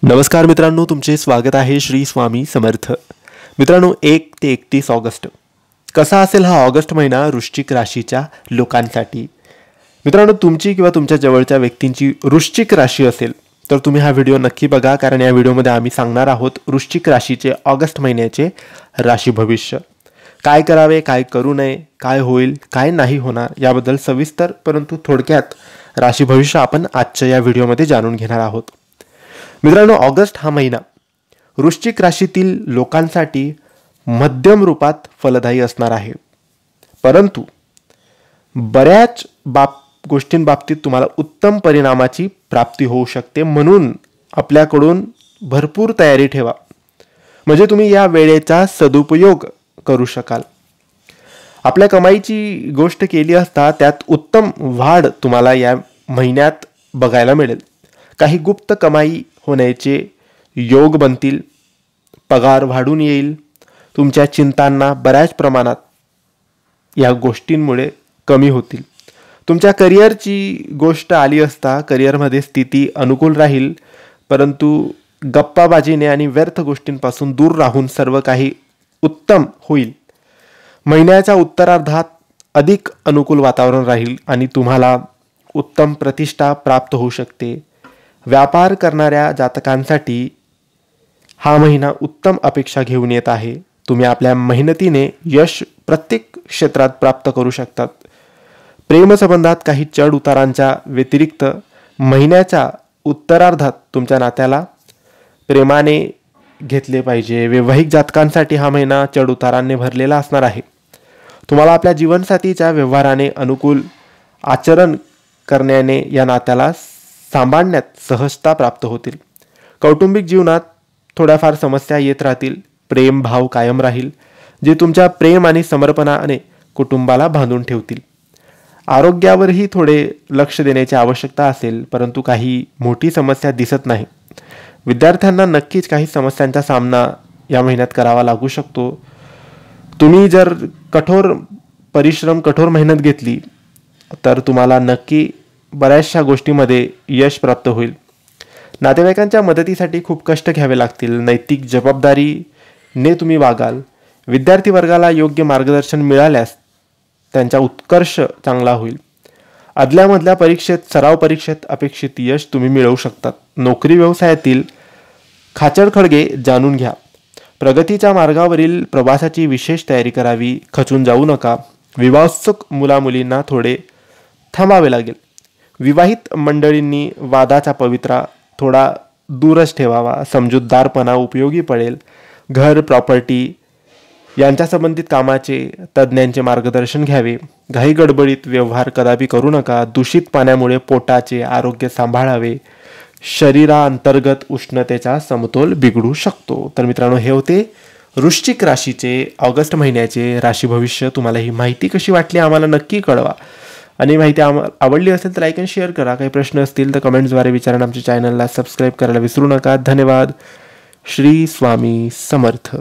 नमस्कार मित्रांनो, तुमचे स्वागत आहे श्री स्वामी समर्थ. मित्रांनो, 1 ते 31 ऑगस्ट कसा असेल हा ऑगस्ट महिना वृश्चिक राशीच्या लोकांसाठी. मित्रांनो, तुमची किंवा तुमच्या जवळच्या व्यक्तींची वृश्चिक राशी असेल तर तुम्ही हा व्हिडिओ नक्की बघा, कारण या व्हिडिओमध्ये आम्ही सांगणार आहोत वृश्चिक राशीचे ऑगस्ट महिन्याचे राशी भविष्य. काय करावे, काय करू नये, काय होईल, काय नाही होणार याबद्दल सविस्तर परंतु थोडक्यात राशी भविष्य आपण आजच्या या व्हिडिओमध्ये जाणून घेणार आहोत. मित्रांनो, ऑगस्ट हा महिना वृश्चिक राशीतील लोकांसाठी मध्यम रूपात फलदायी असणार आहे, परंतु बऱ्याच गोष्टींबाबतीत तुम्हाला उत्तम परिणामाची प्राप्ती होऊ शकते. म्हणून आपल्याकडून भरपूर तयारी ठेवा, म्हणजे तुम्ही या वेळेचा सदुपयोग करू शकाल. आपल्या कमाईची गोष्ट केली असता त्यात उत्तम वाढ तुम्हाला या महिन्यात बघायला मिळेल. काही गुप्त कमाई होण्याचे योग बनतील, पगार वाढून येईल. तुमच्या चिंतांना बऱ्याच प्रमाणात या गोष्टींमुळे कमी होतील. तुमच्या करिअरची गोष्ट आली असता करिअरमध्ये स्थिती अनुकूल राहील, परंतु गप्पाबाजीने आणि व्यर्थ गोष्टींपासून दूर राहून सर्व काही उत्तम होईल. महिन्याच्या उत्तरार्धात अधिक अनुकूल वातावरण राहील आणि तुम्हाला उत्तम प्रतिष्ठा प्राप्त होऊ शकते. व्यापार करणाऱ्या जातकांसाठी हा महिना उत्तम अपेक्षा घेऊन येत आहे. तुम्ही आपल्या मेहनतीने यश प्रत्येक क्षेत्रात प्राप्त करू शकतात. प्रेमसंबंधात काही चढ उतारांच्या व्यतिरिक्त महिन्याच्या उत्तरार्धात तुमच्या नात्याला प्रेमाने घेतले पाहिजे. वैवाहिक जातकांसाठी हा महिना चढ उतारांनी भरलेला असणार आहे. तुम्हाला आपल्या जीवनसाथीच्या व्यवहाराने अनुकूल आचरण करण्याने या नात्याला सांभाळण्यात सहजता प्राप्त होतील. कौटुंबिक जीवनात थोड्याफार समस्या येत राहतील. प्रेम भाव कायम राहील, जे तुमच्या प्रेम आणि समर्पणाने कुटुंबाला बांधून ठेवतील. आरोग्यावरही थोडे लक्ष देण्याची आवश्यकता असेल, परंतु काही मोठी समस्या दिसत नाही. विद्यार्थ्यांना नक्कीच काही समस्यांचा सामना या महिन्यात करावा लागू शकतो. तुम्ही जर कठोर मेहनत घेतली तर तुम्हाला नक्की बऱ्याचशा गोष्टीमध्ये यश प्राप्त होईल. नातेवाईकांच्या मदतीसाठी खूप कष्ट घ्यावे लागतील. नैतिक जबाबदारीने तुम्ही वागाल. विद्यार्थी वर्गाला योग्य मार्गदर्शन मिळाल्यास त्यांचा उत्कर्ष चांगला होईल. आदल्यामधल्या सराव परीक्षेत अपेक्षित यश तुम्ही मिळवू शकतात. नोकरी व्यवसायातील खाचरखळगे जाणून घ्या. प्रगतीच्या मार्गावरील प्रवासाची विशेष तयारी करावी. खचून जाऊ नका. विवाहोत्सुक मुलामुलींना थोडे थांबावे लागेल. विवाहित मंडळींनी वादाचा पवित्रा थोडा दूरच ठेवावा. समजूतदारपणा उपयोगी पडेल. घर प्रॉपर्टी यांच्या संबंधित कामाचे तज्ज्ञांचे मार्गदर्शन घ्यावे. घाई गडबडीत व्यवहार कदापि करू नका. दूषित पाण्यामुळे पोटाचे आरोग्य सांभाळावे. शरीराअंतर्गत उष्णतेचा समतोल बिघडू शकतो. तर मित्रांनो, हे होते वृश्चिक राशीचे ऑगस्ट महिन्याचे राशी भविष्य. तुम्हाला ही माहिती कशी वाटली आम्हाला नक्की कळवा, आणि माहिती आवडली असेल तर लाईक आणि शेअर करा. काही प्रश्न असतील तर कमेंट्सद्वारे विचारा. आमच्या चॅनलला सबस्क्राईब करायला विसरू नका. धन्यवाद. श्री स्वामी समर्थ.